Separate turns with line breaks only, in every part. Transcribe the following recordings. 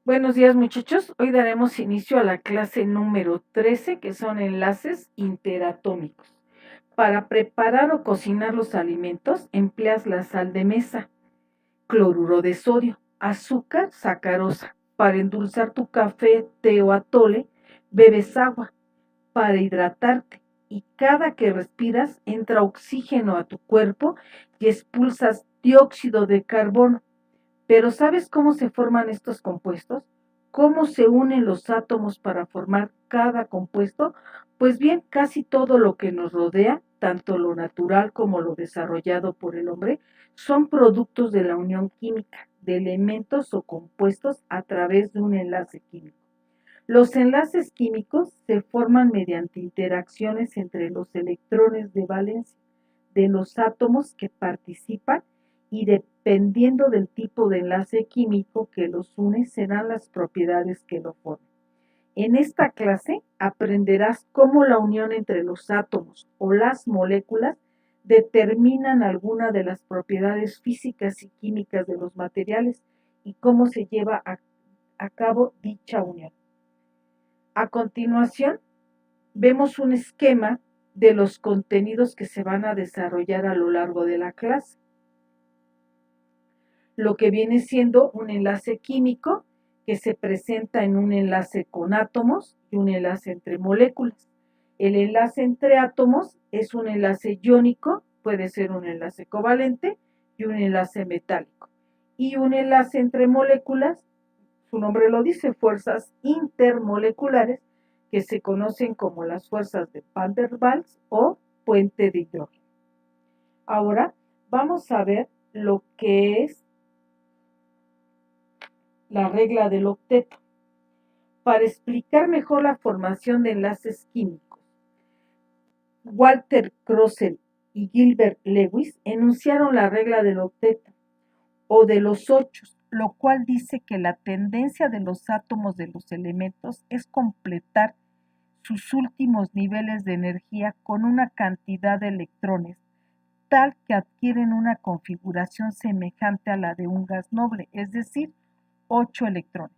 Buenos días, muchachos. Hoy daremos inicio a la clase número 13, que son enlaces interatómicos. Para preparar o cocinar los alimentos, empleas la sal de mesa, cloruro de sodio, azúcar, sacarosa. Para endulzar tu café, té o atole, bebes agua para hidratarte. Y cada que respiras, entra oxígeno a tu cuerpo y expulsas dióxido de carbono. Pero ¿sabes cómo se forman estos compuestos? ¿Cómo se unen los átomos para formar cada compuesto? Pues bien, casi todo lo que nos rodea, tanto lo natural como lo desarrollado por el hombre, son productos de la unión química de elementos o compuestos a través de un enlace químico. Los enlaces químicos se forman mediante interacciones entre los electrones de valencia de los átomos que participan y dependiendo del tipo de enlace químico que los une serán las propiedades que lo forman. En esta clase aprenderás cómo la unión entre los átomos o las moléculas determinan alguna de las propiedades físicas y químicas de los materiales y cómo se lleva a cabo dicha unión. A continuación, vemos un esquema de los contenidos que se van a desarrollar a lo largo de la clase. Lo que viene siendo un enlace químico que se presenta en un enlace con átomos y un enlace entre moléculas. El enlace entre átomos es un enlace iónico, puede ser un enlace covalente y un enlace metálico. Y un enlace entre moléculas, su nombre lo dice, fuerzas intermoleculares, que se conocen como las fuerzas de Van der Waals o puente de hidrógeno. Ahora vamos a ver lo que es la regla del octeto. Para explicar mejor la formación de enlaces químicos, Walter Krusell y Gilbert Lewis enunciaron la regla del octeto o de los ochos, lo cual dice que la tendencia de los átomos de los elementos es completar sus últimos niveles de energía con una cantidad de electrones tal que adquieren una configuración semejante a la de un gas noble, es decir, 8 electrones.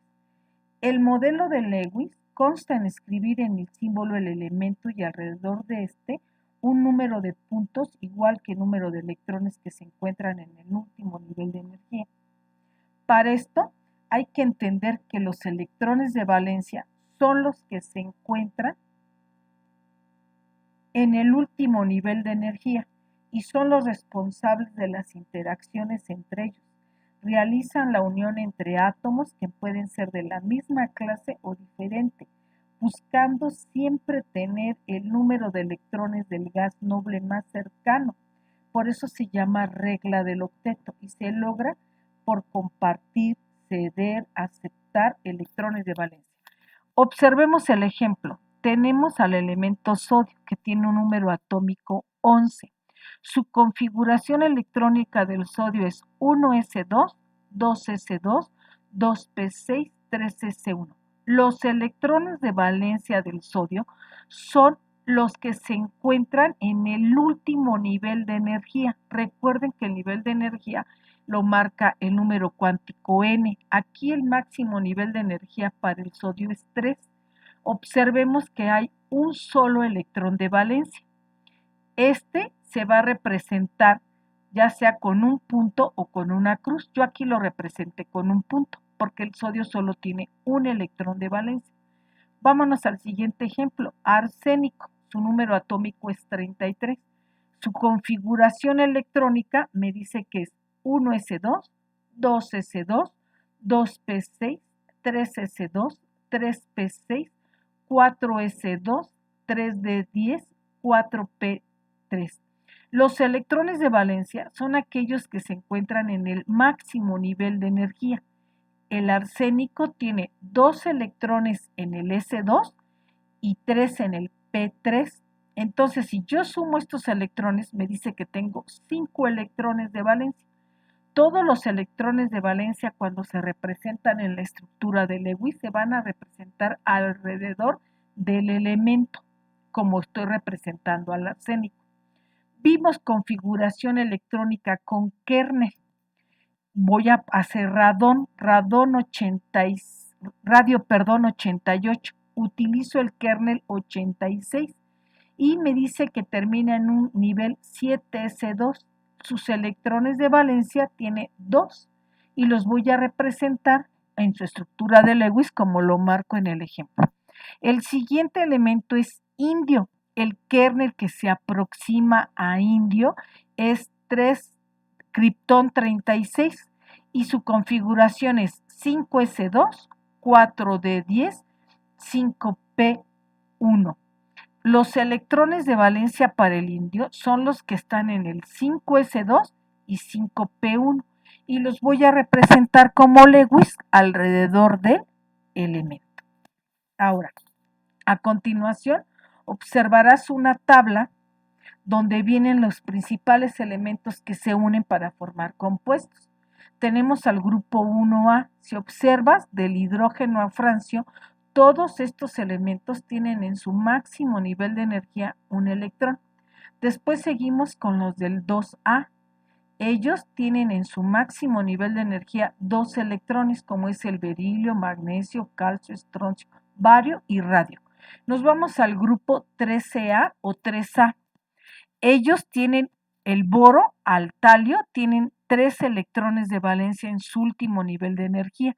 El modelo de Lewis consta en escribir en el símbolo el elemento y alrededor de este un número de puntos igual que el número de electrones que se encuentran en el último nivel de energía. Para esto hay que entender que los electrones de valencia son los que se encuentran en el último nivel de energía y son los responsables de las interacciones entre ellos. Realizan la unión entre átomos que pueden ser de la misma clase o diferente, buscando siempre tener el número de electrones del gas noble más cercano. Por eso se llama regla del octeto y se logra por compartir, ceder, aceptar electrones de valencia. Observemos el ejemplo. Tenemos al elemento sodio, que tiene un número atómico 11. Su configuración electrónica del sodio es 1s2, 2s2, 2p6, 3s1. Los electrones de valencia del sodio son los que se encuentran en el último nivel de energía. Recuerden que el nivel de energía lo marca el número cuántico n. Aquí el máximo nivel de energía para el sodio es 3. Observemos que hay un solo electrón de valencia. Este se va a representar ya sea con un punto o con una cruz. Yo aquí lo representé con un punto porque el sodio solo tiene un electrón de valencia. Vámonos al siguiente ejemplo, arsénico. Su número atómico es 33. Su configuración electrónica me dice que es 1s2, 2s2, 2p6, 3s2, 3p6, 4s2, 3d10, 4p3. Los electrones de valencia son aquellos que se encuentran en el máximo nivel de energía. El arsénico tiene 2 electrones en el S2 y 3 en el P3. Entonces, si yo sumo estos electrones, me dice que tengo 5 electrones de valencia. Todos los electrones de valencia, cuando se representan en la estructura de Lewis, se van a representar alrededor del elemento, como estoy representando al arsénico. Vimos configuración electrónica con kernel. Voy a hacer radón 80 radio 88. Utilizo el kernel 86 y me dice que termina en un nivel 7s2. Sus electrones de valencia tiene 2 y los voy a representar en su estructura de Lewis como lo marco en el ejemplo. El siguiente elemento es indio. El kernel que se aproxima a indio es 3 Krypton 36 y su configuración es 5s2, 4d10, 5p1. Los electrones de valencia para el indio son los que están en el 5s2 y 5p1 y los voy a representar como Lewis alrededor del elemento. Ahora, a continuación, observarás una tabla donde vienen los principales elementos que se unen para formar compuestos. Tenemos al grupo 1A. Si observas, del hidrógeno a francio, todos estos elementos tienen en su máximo nivel de energía un electrón. Después seguimos con los del 2A. Ellos tienen en su máximo nivel de energía 2 electrones, como es el berilio, magnesio, calcio, estroncio, bario y radio. Nos vamos al grupo 13A o 3A. Ellos tienen el boro al talio, tienen 3 electrones de valencia en su último nivel de energía.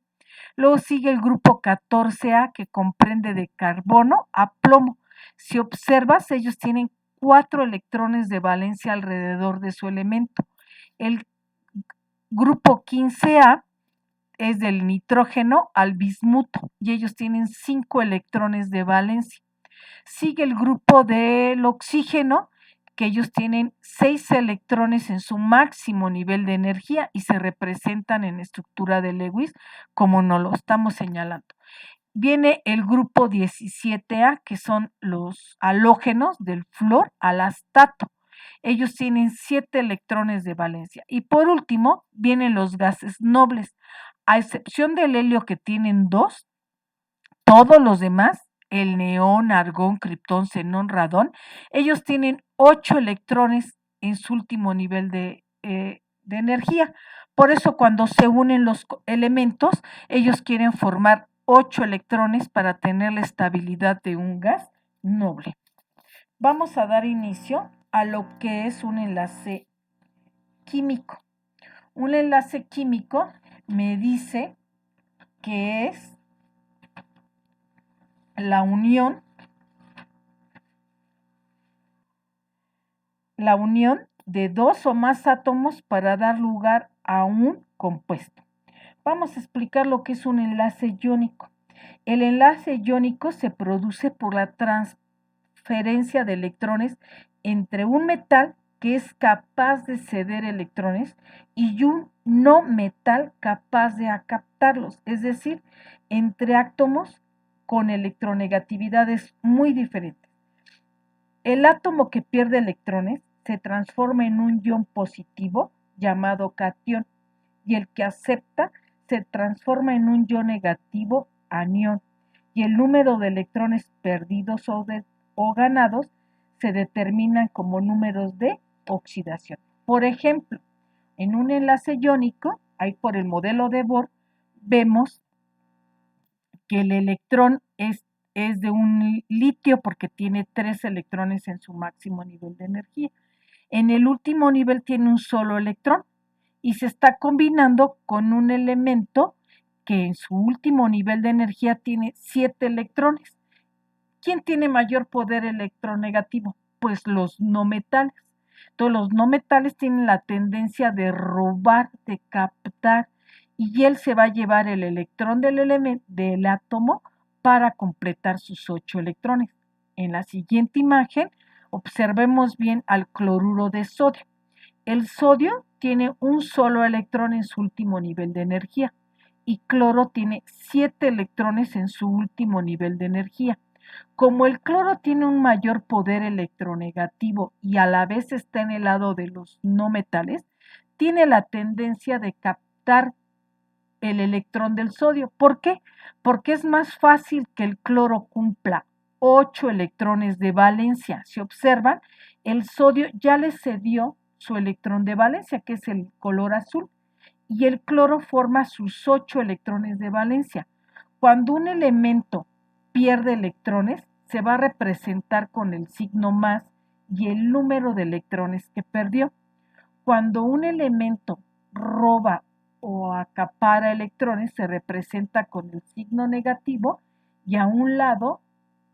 Luego sigue el grupo 14A que comprende de carbono a plomo. Si observas, ellos tienen 4 electrones de valencia alrededor de su elemento. El grupo 15A es del nitrógeno al bismuto y ellos tienen 5 electrones de valencia. Sigue el grupo del oxígeno, que ellos tienen 6 electrones en su máximo nivel de energía y se representan en estructura de Lewis como nos lo estamos señalando. Viene el grupo 17A, que son los halógenos del flúor al astato. Ellos tienen 7 electrones de valencia. Y por último, vienen los gases nobles. A excepción del helio que tienen 2, todos los demás, el neón, argón, criptón, xenón, radón, ellos tienen 8 electrones en su último nivel de energía. Por eso cuando se unen los elementos, ellos quieren formar 8 electrones para tener la estabilidad de un gas noble. Vamos a dar inicio a lo que es un enlace químico. Un enlace químico me dice que es la unión de 2 o más átomos para dar lugar a un compuesto. Vamos a explicar lo que es un enlace iónico. El enlace iónico se produce por la transferencia de electrones entre un metal que es capaz de ceder electrones y un no metal capaz de captarlos, es decir, entre átomos con electronegatividades muy diferentes. El átomo que pierde electrones se transforma en un ion positivo llamado catión y el que acepta se transforma en un ion negativo anión y el número de electrones perdidos o ganados se determinan como números de oxidación. Por ejemplo, en un enlace iónico, ahí por el modelo de Bohr, vemos que el electrón es de un litio porque tiene 3 electrones en su máximo nivel de energía. En el último nivel tiene un solo electrón y se está combinando con un elemento que en su último nivel de energía tiene 7 electrones. ¿Quién tiene mayor poder electronegativo? Pues los no metales. Entonces los no metales tienen la tendencia de robar, de captar, y él se va a llevar el electrón del átomo para completar sus 8 electrones. En la siguiente imagen, observemos bien al cloruro de sodio. El sodio tiene un solo electrón en su último nivel de energía y cloro tiene 7 electrones en su último nivel de energía. Como el cloro tiene un mayor poder electronegativo y a la vez está en el lado de los no metales, tiene la tendencia de captar el electrón del sodio. ¿Por qué? Porque es más fácil que el cloro cumpla 8 electrones de valencia. Si observan, el sodio ya le cedió su electrón de valencia, que es el color azul, y el cloro forma sus 8 electrones de valencia. Cuando un elemento pierde electrones, se va a representar con el signo más y el número de electrones que perdió. Cuando un elemento roba o acapara electrones, se representa con el signo negativo y a un lado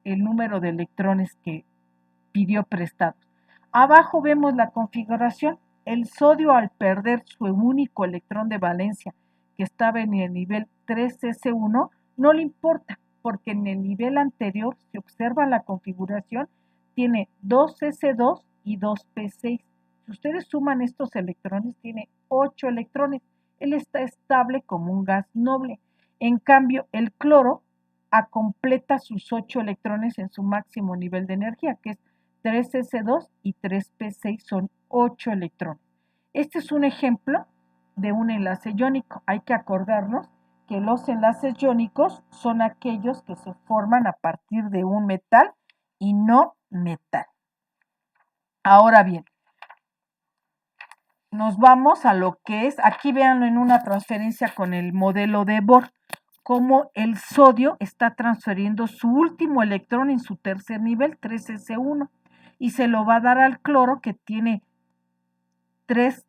el número de electrones que pidió prestados. Abajo vemos la configuración. El sodio, al perder su único electrón de valencia, que estaba en el nivel 3s1, no le importa, porque en el nivel anterior, si observan la configuración, tiene 2s2 y 2p6. Si ustedes suman estos electrones, tiene 8 electrones. Él está estable como un gas noble. En cambio, el cloro completa sus 8 electrones en su máximo nivel de energía, que es 3s2 y 3p6, son 8 electrones. Este es un ejemplo de un enlace iónico. Hay que acordarnos que los enlaces iónicos son aquellos que se forman a partir de un metal y no metal. Ahora bien, nos vamos a lo que es, aquí véanlo en una transferencia con el modelo de Bohr, cómo el sodio está transfiriendo su último electrón en su tercer nivel, 3s1, y se lo va a dar al cloro, que tiene 3,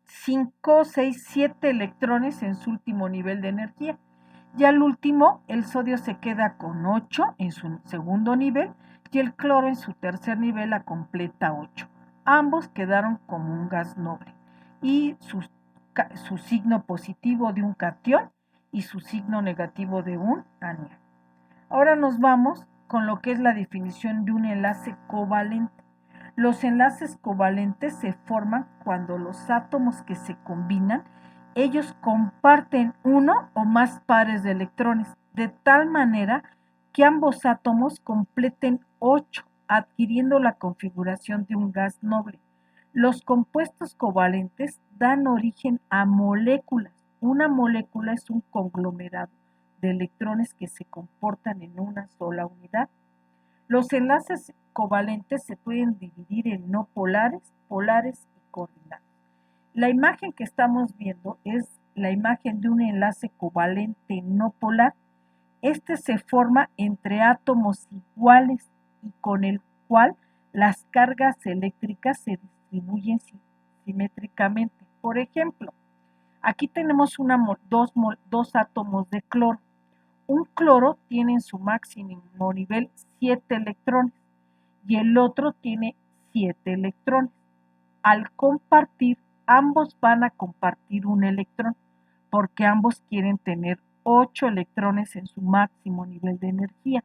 5, 6, 7 electrones en su último nivel de energía. Y al último, el sodio se queda con 8 en su segundo nivel y el cloro en su tercer nivel la completa 8. Ambos quedaron como un gas noble y su signo positivo de un catión y su signo negativo de un anión. Ahora nos vamos con lo que es la definición de un enlace covalente. Los enlaces covalentes se forman cuando los átomos que se combinan, ellos comparten uno o más pares de electrones, de tal manera que ambos átomos completen 8, adquiriendo la configuración de un gas noble. Los compuestos covalentes dan origen a moléculas. Una molécula es un conglomerado de electrones que se comportan en una sola unidad. Los enlaces covalentes se pueden dividir en no polares, polares y coordinados. La imagen que estamos viendo es la imagen de un enlace covalente no polar. Este se forma entre átomos iguales y con el cual las cargas eléctricas se distribuyen simétricamente. Por ejemplo, aquí tenemos dos átomos de cloro. Un cloro tiene en su máximo nivel 7 electrones y el otro tiene 7 electrones. Al compartir, ambos van a compartir un electrón porque ambos quieren tener 8 electrones en su máximo nivel de energía.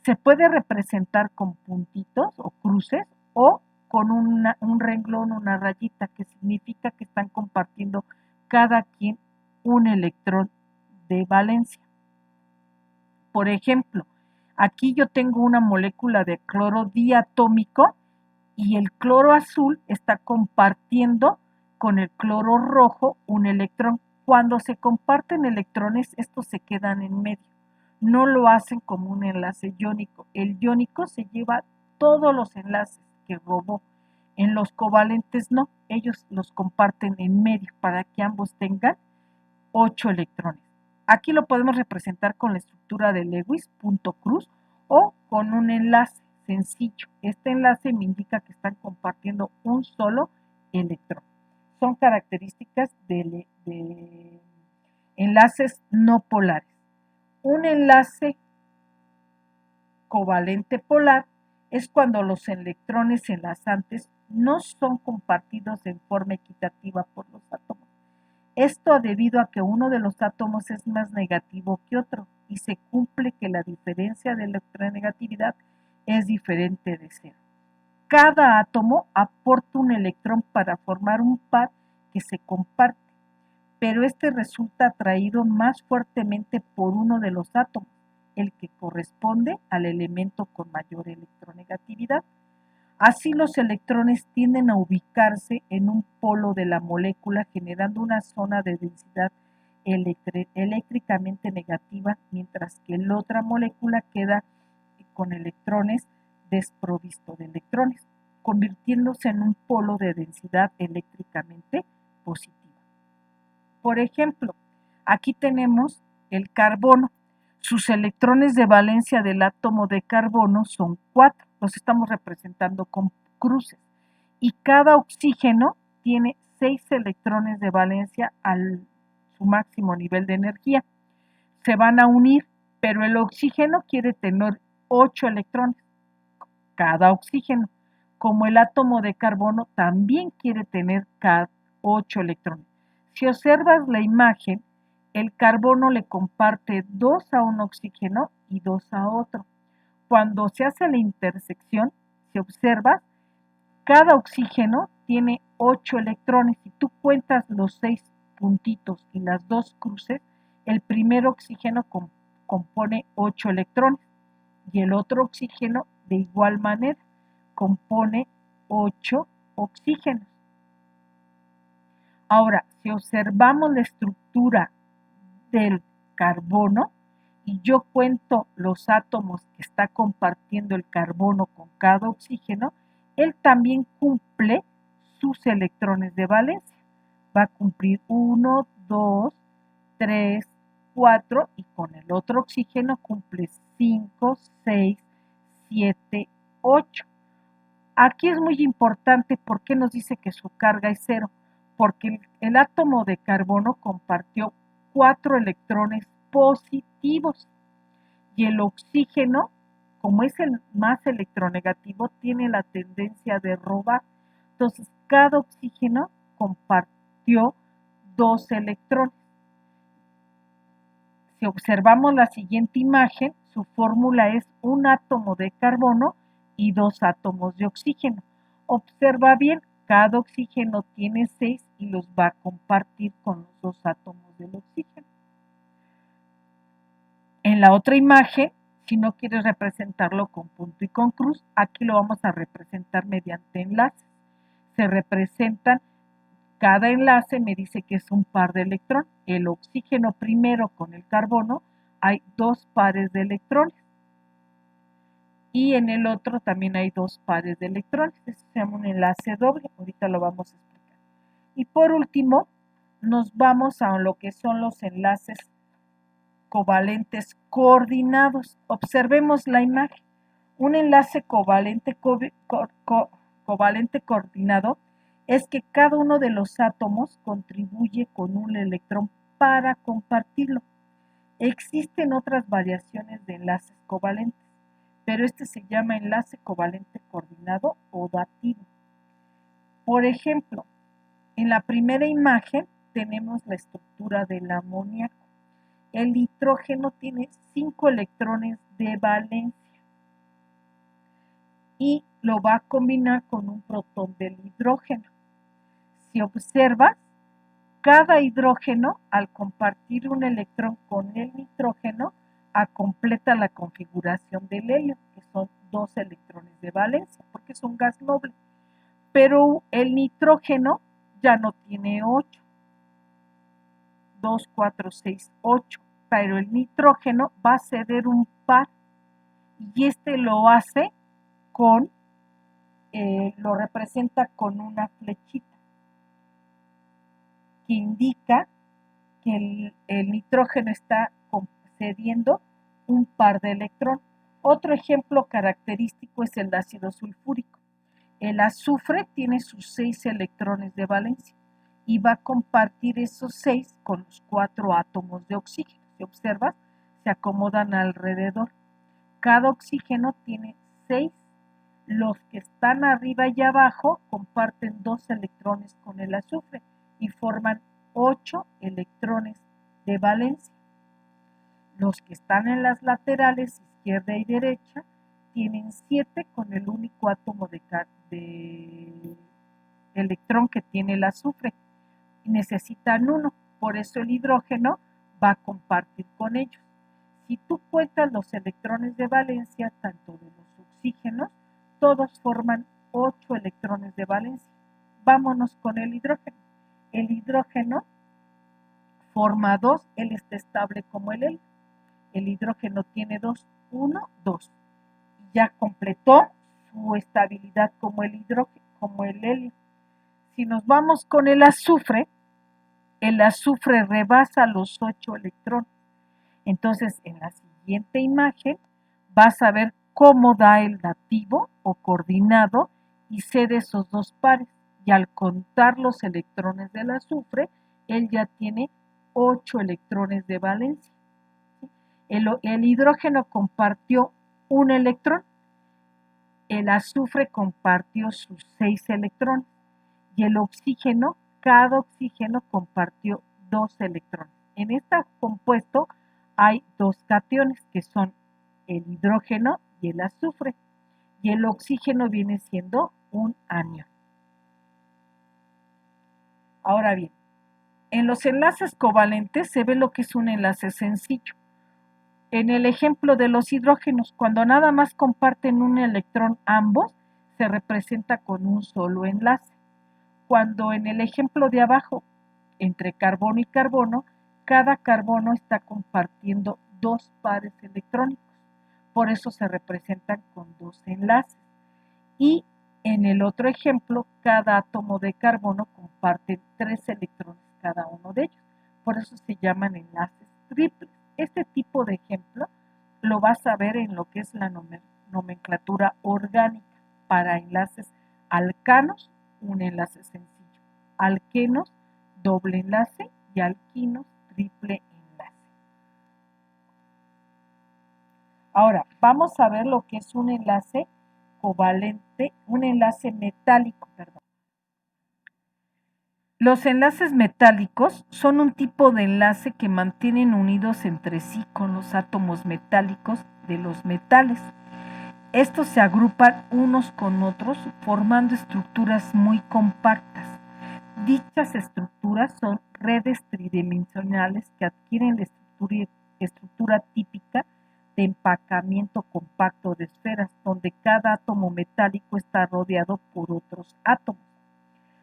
Se puede representar con puntitos o cruces o con un renglón, una rayita, que significa que están compartiendo cada quien un electrón de valencia. Por ejemplo, aquí yo tengo una molécula de cloro diatómico y el cloro azul está compartiendo con el cloro rojo un electrón. Cuando se comparten electrones, estos se quedan en medio. No lo hacen como un enlace iónico. El iónico se lleva todos los enlaces que robó. En los covalentes no, ellos los comparten en medio para que ambos tengan 8 electrones. Aquí lo podemos representar con la estructura de Lewis, punto cruz, o con un enlace sencillo. Este enlace me indica que están compartiendo un solo electrón. Son características de enlaces no polares. Un enlace covalente polar es cuando los electrones enlazantes no son compartidos en forma equitativa por los átomos. Esto debido a que uno de los átomos es más negativo que otro y se cumple que la diferencia de electronegatividad es diferente de cero. Cada átomo aporta un electrón para formar un par que se comparte, pero este resulta atraído más fuertemente por uno de los átomos, el que corresponde al elemento con mayor electronegatividad. Así los electrones tienden a ubicarse en un polo de la molécula, generando una zona de densidad eléctricamente negativa, mientras que la otra molécula queda con electrones desprovisto de electrones, convirtiéndose en un polo de densidad eléctricamente positiva. Por ejemplo, aquí tenemos el carbono. Sus electrones de valencia del átomo de carbono son 4, los estamos representando con cruces. Y cada oxígeno tiene 6 electrones de valencia su máximo nivel de energía. Se van a unir, pero el oxígeno quiere tener 8 electrones, cada oxígeno, como el átomo de carbono también quiere tener cada 8 electrones. Si observas la imagen, el carbono le comparte 2 a un oxígeno y 2 a otro. Cuando se hace la intersección, si observas, cada oxígeno tiene 8 electrones. Si tú cuentas los 6 puntitos y las 2 cruces, el primer oxígeno compone 8 electrones y el otro oxígeno de igual manera compone 8 oxígenos. Ahora, si observamos la estructura del carbono y yo cuento los átomos que está compartiendo el carbono con cada oxígeno, él también cumple sus electrones de valencia. Va a cumplir 1, 2, 3, 4 y con el otro oxígeno cumple 5, 6, 7, 8. Aquí es muy importante porque nos dice que su carga es 0, porque el átomo de carbono compartió 4 electrones positivos y el oxígeno, como es el más electronegativo, tiene la tendencia de robar. Entonces, cada oxígeno compartió 2 electrones. Si observamos la siguiente imagen, su fórmula es un átomo de carbono y 2 átomos de oxígeno. Observa bien, cada oxígeno tiene 6 y los va a compartir con los 2 átomos del oxígeno. En la otra imagen, si no quieres representarlo con punto y con cruz, aquí lo vamos a representar mediante enlaces. Se representan, cada enlace me dice que es un par de electrones. El oxígeno primero con el carbono hay 2 pares de electrones. Y en el otro también hay 2 pares de electrones. Eso se llama un enlace doble. Ahorita lo vamos a explicar. Y por último, nos vamos a lo que son los enlaces covalentes coordinados. Observemos la imagen. Un enlace covalente coordinado es que cada uno de los átomos contribuye con un electrón para compartirlo. Existen otras variaciones de enlaces covalentes, pero este se llama enlace covalente coordinado o dativo. Por ejemplo, en la primera imagen tenemos la estructura del amoníaco. El nitrógeno tiene 5 electrones de valencia y lo va a combinar con un protón del hidrógeno. Si observas, cada hidrógeno, al compartir un electrón con el nitrógeno, completa la configuración del helio, que son 2 electrones de valencia, porque es un gas noble. Pero el nitrógeno ya no tiene 8. 2, 4, 6, 8. Pero el nitrógeno va a ceder un par y este lo hace con, lo representa con una flechita que indica que el nitrógeno está cediendo un par de electrones. Otro ejemplo característico es el ácido sulfúrico. El azufre tiene sus 6 electrones de valencia y va a compartir esos 6 con los 4 átomos de oxígeno. Si observas, se acomodan alrededor. Cada oxígeno tiene 6. Los que están arriba y abajo comparten 2 electrones con el azufre y forman 8 electrones de valencia. Los que están en las laterales, izquierda y derecha, tienen 7 con el único átomo de electrón que tiene el azufre y necesitan 1, por eso el hidrógeno va a compartir con ellos. Si tú cuentas los electrones de valencia, tanto de los oxígenos, todos forman 8 electrones de valencia. Vámonos con el hidrógeno. El hidrógeno forma 2, él está estable como el helio. El hidrógeno tiene 2, 1, 2. Ya completó su estabilidad como el hidrógeno, como el helio. Si nos vamos con el azufre rebasa los 8 electrones. Entonces, en la siguiente imagen vas a ver cómo da el dativo o coordinado y cede esos dos pares. Y al contar los electrones del azufre, él ya tiene 8 electrones de valencia. El hidrógeno compartió un electrón, el azufre compartió sus 6 electrones y el oxígeno, cada oxígeno compartió 2 electrones. En este compuesto hay 2 cationes que son el hidrógeno y el azufre, y el oxígeno viene siendo un anión. Ahora bien, en los enlaces covalentes se ve lo que es un enlace sencillo. En el ejemplo de los hidrógenos, cuando nada más comparten un electrón ambos, se representa con un solo enlace. Cuando en el ejemplo de abajo, entre carbono y carbono, cada carbono está compartiendo 2 pares electrónicos. Por eso se representan con 2 enlaces. Y en el otro ejemplo, cada átomo de carbono comparte 3 electrones cada uno de ellos. Por eso se llaman enlaces triples. Este tipo de ejemplo lo vas a ver en lo que es la nomenclatura orgánica. Para enlaces alcanos, un enlace sencillo. Alquenos, doble enlace, y alquinos, triple enlace. Ahora, vamos a ver lo que es un enlace covalente, un enlace metálico, perdón. Los enlaces metálicos son un tipo de enlace que mantienen unidos entre sí con los átomos metálicos de los metales. Estos se agrupan unos con otros formando estructuras muy compactas. Dichas estructuras son redes tridimensionales que adquieren la estructura típica de empacamiento compacto de esferas, donde cada átomo metálico está rodeado por otros átomos.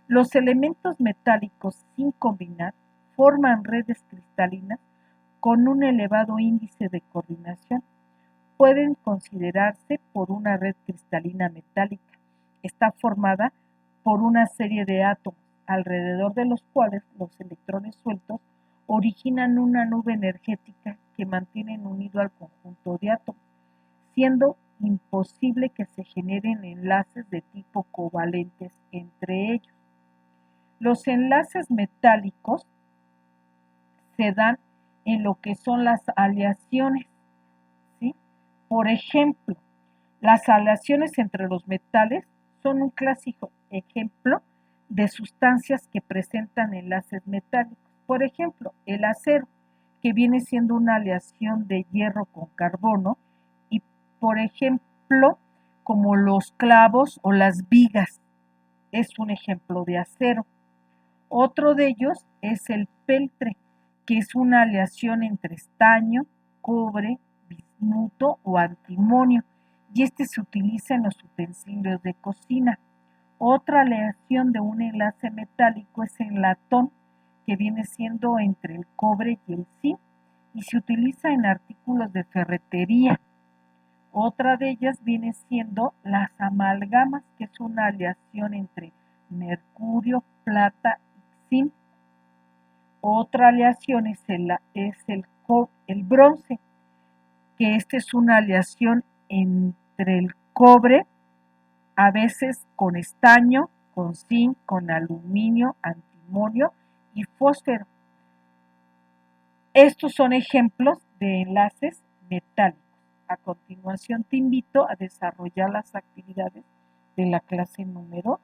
Los elementos metálicos sin combinar forman redes cristalinas con un elevado índice de coordinación. Pueden considerarse por una red cristalina metálica. Está formada por una serie de átomos, alrededor de los cuales los electrones sueltos originan una nube energética que mantienen unido al conjunto de átomos, siendo imposible que se generen enlaces de tipo covalentes entre ellos. Los enlaces metálicos se dan en lo que son las aleaciones, ¿sí? Por ejemplo, las aleaciones entre los metales son un clásico ejemplo de sustancias que presentan enlaces metálicos. Por ejemplo, el acero, que viene siendo una aleación de hierro con carbono, y por ejemplo, como los clavos o las vigas, es un ejemplo de acero. Otro de ellos es el peltre, que es una aleación entre estaño, cobre, bismuto o antimonio, y este se utiliza en los utensilios de cocina. Otra aleación de un enlace metálico es el latón, que viene siendo entre el cobre y el zinc, y se utiliza en artículos de ferretería. Otra de ellas viene siendo las amalgamas, que es una aleación entre mercurio, plata y zinc. Otra aleación es el bronce, que esta es una aleación entre el cobre, a veces con estaño, con zinc, con aluminio, antimonio y fósforo. Estos son ejemplos de enlaces metálicos. A continuación te invito a desarrollar las actividades de la clase número